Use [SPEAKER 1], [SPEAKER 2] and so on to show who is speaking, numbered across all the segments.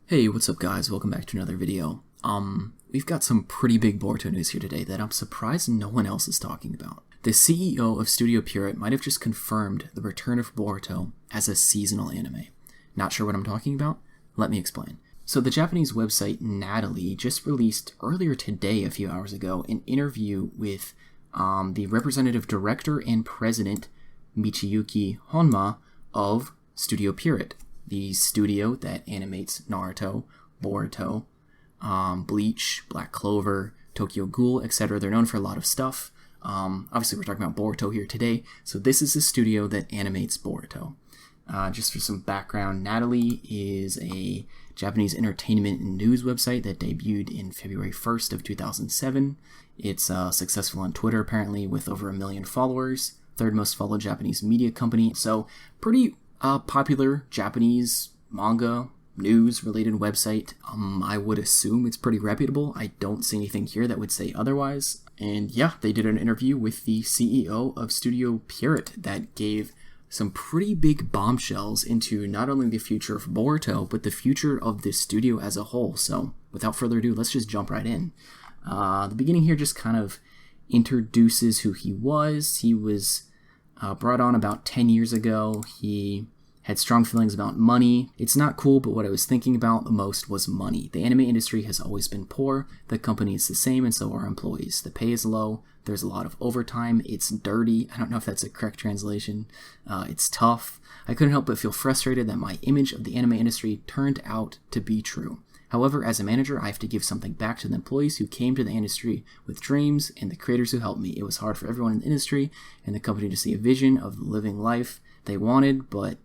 [SPEAKER 1] Hey, what's up guys? Welcome back to another video. We've got some pretty big Boruto news here today that I'm surprised no one else is talking about. The CEO of Studio Pierrot might have just confirmed the return of Boruto as a seasonal anime. Not sure what I'm talking about? Let me explain. So the Japanese website Natalie just released earlier today, a few hours ago, an interview with the representative director and president Michiyuki Honma of Studio Pierrot, the studio that animates Naruto, Boruto, Bleach, Black Clover, Tokyo Ghoul, etc. They're known for a lot of stuff. Obviously, we're talking about Boruto here today, so this is the studio that animates Boruto. Just for some background, Natalie is a Japanese entertainment and news website that debuted in February 1st of 2007. It's successful on Twitter, apparently, with over 1 million followers. Third most followed Japanese media company, so pretty popular Japanese manga news-related website. I would assume it's pretty reputable. I don't see anything here that would say otherwise. And yeah, they did an interview with the CEO of Studio Pierrot that gave some pretty big bombshells into not only the future of Boruto, but the future of this studio as a whole. So without further ado, let's just jump right in. The beginning here just kind of introduces who he was. He was brought on about 10 years ago. He had strong feelings about money. It's not cool, but what I was thinking about the most was money. The anime industry has always been poor. The company is the same, and so are employees. The pay is low. There's a lot of overtime. It's dirty. I don't know if that's a correct translation. It's tough. I couldn't help but feel frustrated that my image of the anime industry turned out to be true. However, as a manager, I have to give something back to the employees who came to the industry with dreams and the creators who helped me. It was hard for everyone in the industry and the company to see a vision of the living life they wanted, but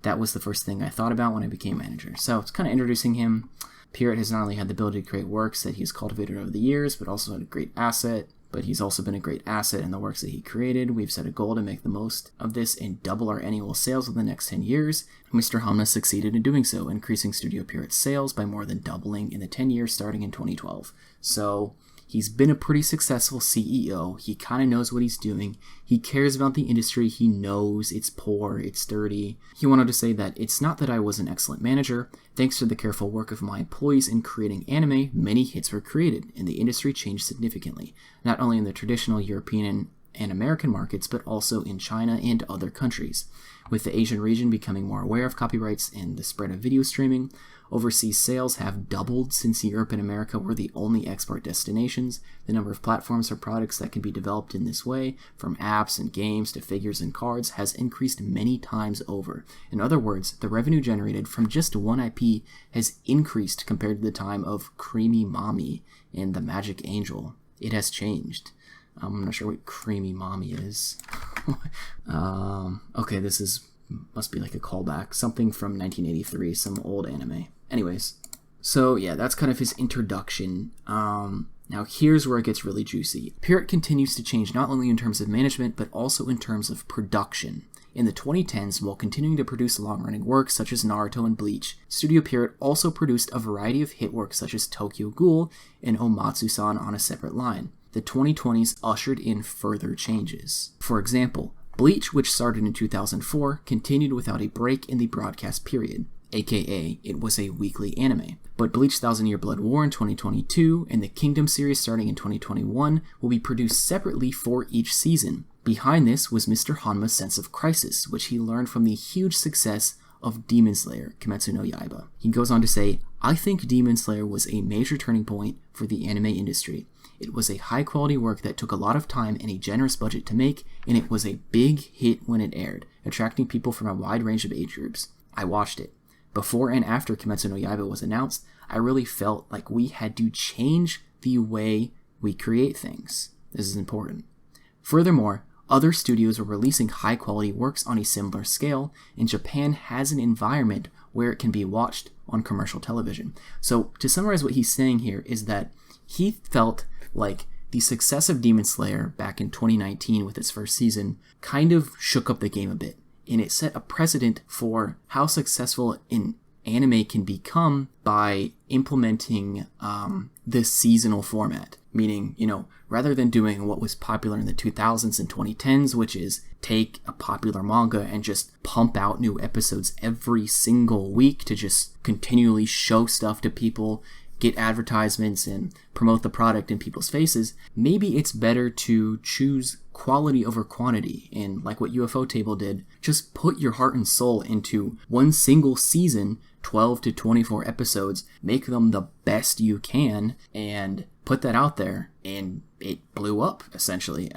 [SPEAKER 1] that was the first thing I thought about when I became manager. So it's kind of introducing him. Pierrot has not only had the ability to create works that he's cultivated over the years, but also had a great asset. But he's also been a great asset in the works that he created. We've set a goal to make the most of this and double our annual sales within the next 10 years. Mr. Honma succeeded in doing so, increasing Studio Pierrot's sales by more than doubling in the 10 years starting in 2012. So he's been a pretty successful CEO. He kind of knows what he's doing. He cares about the industry. He knows it's poor, it's dirty. He went on to say that it's not that I was an excellent manager. Thanks to the careful work of my employees in creating anime, many hits were created, and the industry changed significantly, not only in the traditional European and American markets, but also in China and other countries. With the Asian region becoming more aware of copyrights and the spread of video streaming, overseas sales have doubled since Europe and America were the only export destinations. The number of platforms for products that can be developed in this way, from apps and games to figures and cards, has increased many times over. In other words, the revenue generated from just one IP has increased compared to the time of Creamy Mommy and The Magic Angel. It has changed. I'm not sure what Creamy Mommy is. Okay, must be like a callback. Something from 1983, some old anime. Anyways, so yeah, that's kind of his introduction. Now here's where it gets really juicy. Pierrot continues to change not only in terms of management, but also in terms of production. In the 2010s, while continuing to produce long-running works such as Naruto and Bleach, Studio Pierrot also produced a variety of hit works such as Tokyo Ghoul and Omatsu-san on a separate line. The 2020s ushered in further changes. For example, Bleach, which started in 2004, continued without a break in the broadcast period, aka it was a weekly anime. But Bleach Thousand Year Blood War in 2022 and the Kingdom series starting in 2021 will be produced separately for each season. Behind this was Mr. Honma's sense of crisis, which he learned from the huge success of Demon Slayer, Kimetsu no Yaiba. He goes on to say, I think Demon Slayer was a major turning point for the anime industry. It was a high-quality work that took a lot of time and a generous budget to make, and it was a big hit when it aired, attracting people from a wide range of age groups. I watched it. Before and after Kimetsu no Yaiba was announced, I really felt like we had to change the way we create things. This is important. Furthermore, other studios were releasing high-quality works on a similar scale, and Japan has an environment where it can be watched on commercial television. So, to summarize what he's saying here is that he felt like the success of Demon Slayer back in 2019 with its first season kind of shook up the game a bit, and it set a precedent for how successful an anime can become by implementing the seasonal format. Meaning, rather than doing what was popular in the 2000s and 2010s, which is take a popular manga and just pump out new episodes every single week to just continually show stuff to people, get advertisements, and promote the product in people's faces, maybe it's better to choose quality over quantity. And like what UFO Table did, just put your heart and soul into one single season, 12 to 24 episodes, make them the best you can, and put that out there, and it blew up, essentially.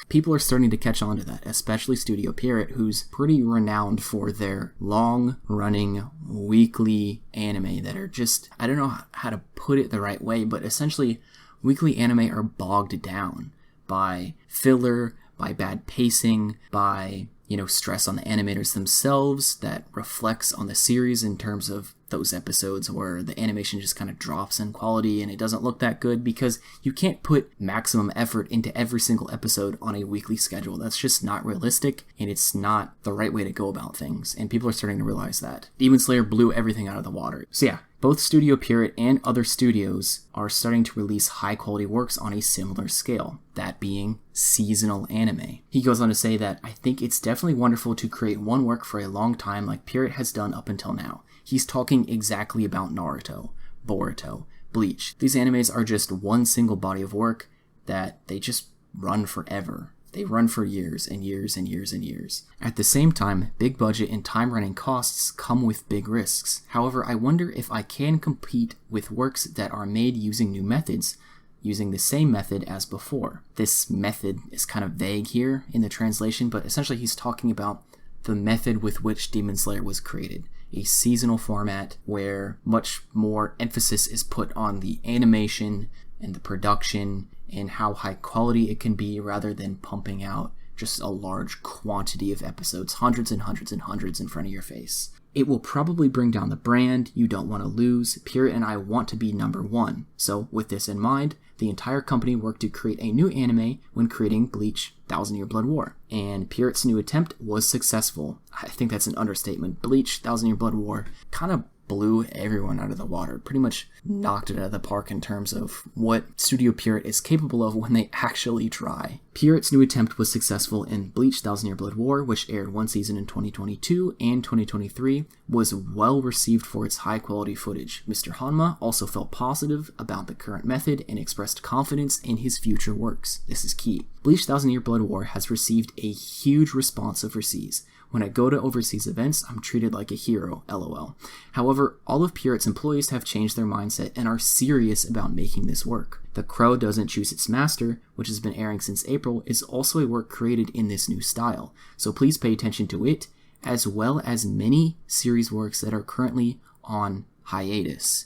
[SPEAKER 1] People are starting to catch on to that, especially Studio Pierrot, who's pretty renowned for their long-running weekly anime that are just, I don't know how to put it the right way, but essentially weekly anime are bogged down by filler, by bad pacing, by stress on the animators themselves that reflects on the series in terms of those episodes where the animation just kind of drops in quality and it doesn't look that good because you can't put maximum effort into every single episode on a weekly schedule. That's just not realistic, and it's not the right way to go about things, and people are starting to realize that. Demon Slayer blew everything out of the water. So yeah, both Studio Pierrot and other studios are starting to release high-quality works on a similar scale, that being seasonal anime. He goes on to say that, "I think it's definitely wonderful to create one work for a long time like Pierrot has done up until now." He's talking exactly about Naruto, Boruto, Bleach. These animes are just one single body of work that they just run forever. They run for years and years and years and years. At the same time, big budget and time-running costs come with big risks. However, I wonder if I can compete with works that are made using new methods, using the same method as before. This method is kind of vague here in the translation, but essentially he's talking about the method with which Demon Slayer was created. A seasonal format where much more emphasis is put on the animation and the production and how high quality it can be rather than pumping out just a large quantity of episodes, hundreds and hundreds and hundreds in front of your face. It will probably bring down the brand. You don't want to lose. Pierrot and I want to be number one. So with this in mind, the entire company worked to create a new anime when creating Bleach 1,000 Year Blood War. And Pierrot's new attempt was successful. I think that's an understatement. Bleach 1,000 Year Blood War kind of blew everyone out of the water, pretty much knocked it out of the park in terms of what Studio Pierrot is capable of when they actually try. Pierrot's new attempt was successful in Bleach 1,000 Year Blood War, which aired one season in 2022 and 2023, was well received for its high quality footage. Mr. Honma also felt positive about the current method and expressed confidence in his future works. This is key. Bleach 1,000 Year Blood War has received a huge response overseas. When I go to overseas events, I'm treated like a hero, lol. However, all of Pierrot's employees have changed their mindset and are serious about making this work. The Crow Doesn't Choose Its Master, which has been airing since April, is also a work created in this new style, so please pay attention to it, as well as many series works that are currently on hiatus.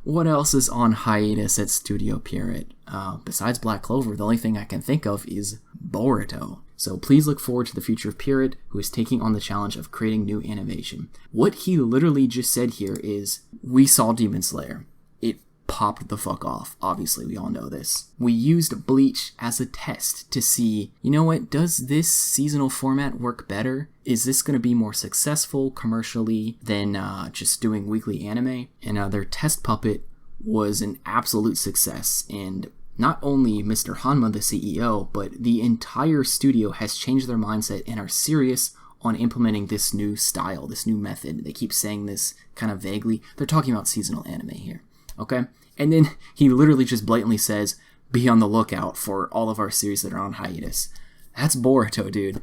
[SPEAKER 1] What else is on hiatus at Studio Pierrot? Besides Black Clover, the only thing I can think of is Boruto. So please look forward to the future of Pierrot, who is taking on the challenge of creating new animation. What he literally just said here is, we saw Demon Slayer. It popped the fuck off. Obviously, we all know this. We used Bleach as a test to see, does this seasonal format work better? Is this going to be more successful commercially than just doing weekly anime? And their test puppet was an absolute success, and not only Mr. Honma, the CEO, but the entire studio has changed their mindset and are serious on implementing this new style, this new method. They keep saying this kind of vaguely. They're talking about seasonal anime here, okay? And then he literally just blatantly says, be on the lookout for all of our series that are on hiatus. That's Boruto, dude.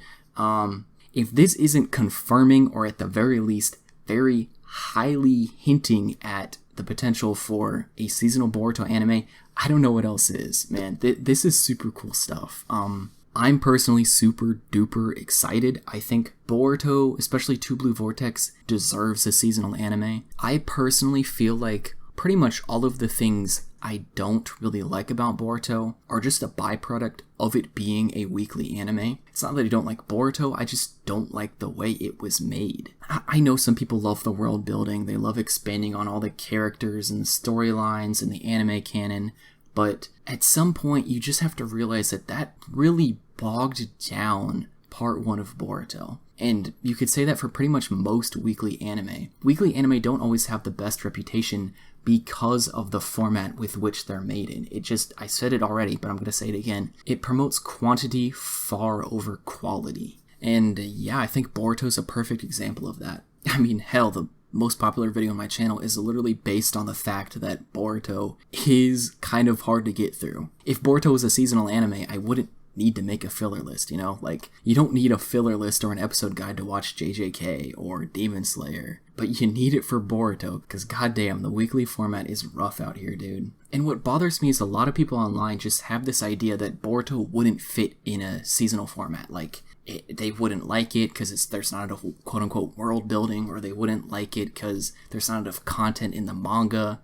[SPEAKER 1] If this isn't confirming, or at the very least, very highly hinting at the potential for a seasonal Boruto anime, I don't know what else is, man. This is super cool stuff. I'm personally super duper excited. I think Boruto, especially Two Blue Vortex, deserves a seasonal anime. I personally feel like pretty much all of the things I don't really like about Boruto are just a byproduct of it being a weekly anime. It's not that I don't like Boruto, I just don't like the way it was made. I know some people love the world building, they love expanding on all the characters and the storylines and the anime canon, but at some point you just have to realize that really bogged down part 1 of Boruto. And you could say that for pretty much most weekly anime. Weekly anime don't always have the best reputation because of the format with which they're made in. I said it already, but I'm going to say it again. It promotes quantity far over quality. And yeah, I think Boruto's a perfect example of that. I mean, hell, the most popular video on my channel is literally based on the fact that Boruto is kind of hard to get through. If Boruto was a seasonal anime, I wouldn't need to make a filler list, you know? Like, you don't need a filler list or an episode guide to watch JJK or Demon Slayer, but you need it for Boruto, because goddamn, the weekly format is rough out here, dude. And what bothers me is a lot of people online just have this idea that Boruto wouldn't fit in a seasonal format. Like, they wouldn't like it because there's not enough quote-unquote world building, or they wouldn't like it because there's not enough content in the manga.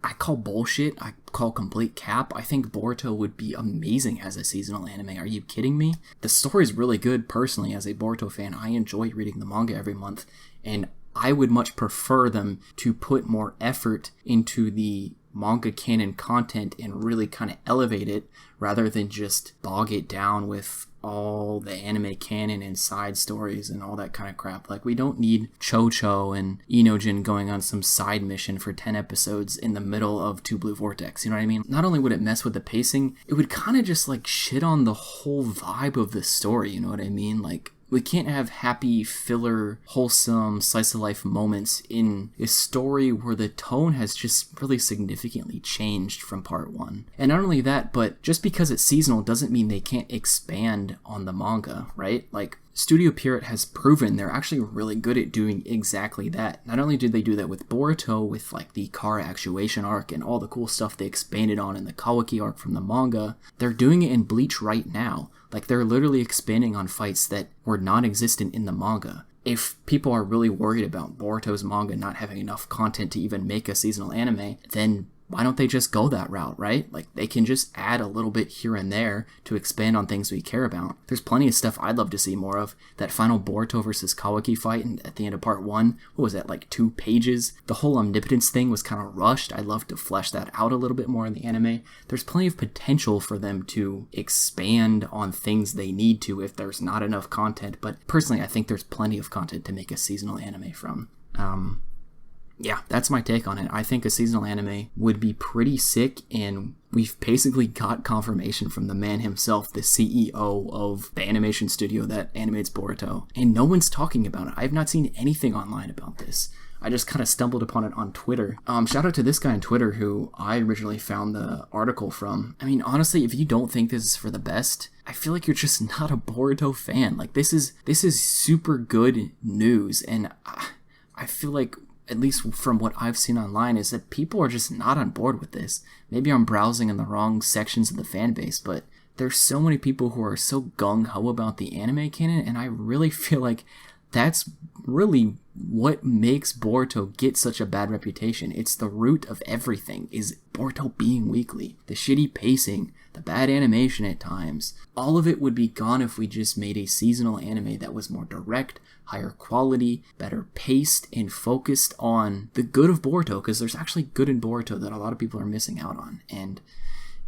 [SPEAKER 1] I call bullshit. I call complete cap. I think Boruto would be amazing as a seasonal anime. Are you kidding me? The story's really good personally as a Boruto fan. I enjoy reading the manga every month, and I would much prefer them to put more effort into the manga canon content and really kind of elevate it rather than just bog it down with all the anime canon and side stories and all that kind of crap. Like, we don't need Chocho and Inojin going on some side mission for 10 episodes in the middle of Two Blue Vortex, you know what I mean? Not only would it mess with the pacing, it would kind of just like shit on the whole vibe of the story, you know what I mean? Like, we can't have happy, filler, wholesome, slice-of-life moments in a story where the tone has just really significantly changed from part 1. And not only that, but just because it's seasonal doesn't mean they can't expand on the manga, right? Like, Studio Pierrot has proven they're actually really good at doing exactly that. Not only did they do that with Boruto, with like the car actuation arc and all the cool stuff they expanded on in the Kawaki arc from the manga, they're doing it in Bleach right now. Like, they're literally expanding on fights that were non-existent in the manga. If people are really worried about Boruto's manga not having enough content to even make a seasonal anime, then why don't they just go that route, right? Like, they can just add a little bit here and there to expand on things we care about. There's plenty of stuff I'd love to see more of. That final Boruto versus Kawaki fight at the end of part 1, what was that, like 2 pages? The whole omnipotence thing was kind of rushed. I'd love to flesh that out a little bit more in the anime. There's plenty of potential for them to expand on things they need to if there's not enough content, but personally I think there's plenty of content to make a seasonal anime from. Yeah, that's my take on it. I think a seasonal anime would be pretty sick, and we've basically got confirmation from the man himself, the CEO of the animation studio that animates Boruto, and no one's talking about it. I've not seen anything online about this. I just kind of stumbled upon it on Twitter. Shout out to this guy on Twitter who I originally found the article from. I mean, honestly, if you don't think this is for the best, I feel like you're just not a Boruto fan. Like, this is super good news, and I feel like, at least from what I've seen online, is that people are just not on board with this. Maybe I'm browsing in the wrong sections of the fan base, but there's so many people who are so gung-ho about the anime canon, and I really feel like that's really what makes Boruto get such a bad reputation. It's the root of everything, is Boruto being weekly. The shitty pacing, the bad animation at times. All of it would be gone if we just made a seasonal anime that was more direct, higher quality, better paced, and focused on the good of Boruto, because there's actually good in Boruto that a lot of people are missing out on. And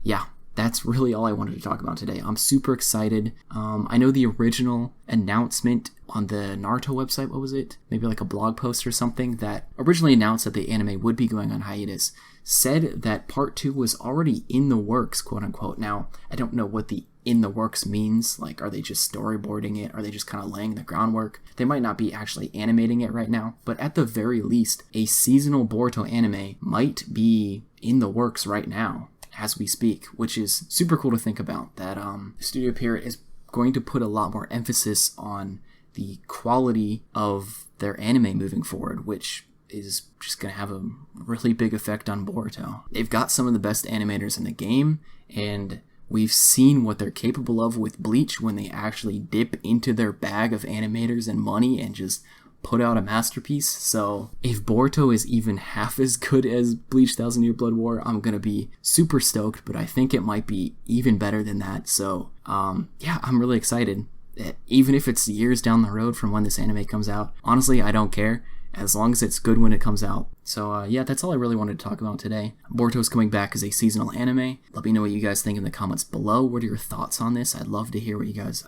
[SPEAKER 1] yeah, that's really all I wanted to talk about today. I'm super excited. I know the original announcement on the Naruto website, what was it? Maybe like a blog post or something, that originally announced that the anime would be going on hiatus, said that part 2 was already in the works, quote unquote. Now, I don't know what the in the works means. Like, are they just storyboarding it? Are they just kind of laying the groundwork? They might not be actually animating it right now, but at the very least, a seasonal Boruto anime might be in the works right now as we speak, which is super cool to think about. That Studio Pierrot is going to put a lot more emphasis on the quality of their anime moving forward, which is just going to have a really big effect on Boruto. They've got some of the best animators in the game, and we've seen what they're capable of with Bleach when they actually dip into their bag of animators and money and just put out a masterpiece. So if Boruto is even half as good as Bleach Thousand Year Blood War, I'm gonna be super stoked, but I think it might be even better than that. So yeah, I'm really excited. Even if it's years down the road from when this anime comes out, honestly, I don't care, as long as it's good when it comes out. So yeah, that's all I really wanted to talk about today. Boruto's coming back as a seasonal anime. Let me know what you guys think in the comments below. What are your thoughts on this? I'd love to hear what you guys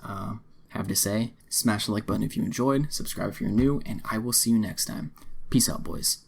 [SPEAKER 1] have to say. Smash the like button if you enjoyed, subscribe if you're new, and I will see you next time. Peace out, boys.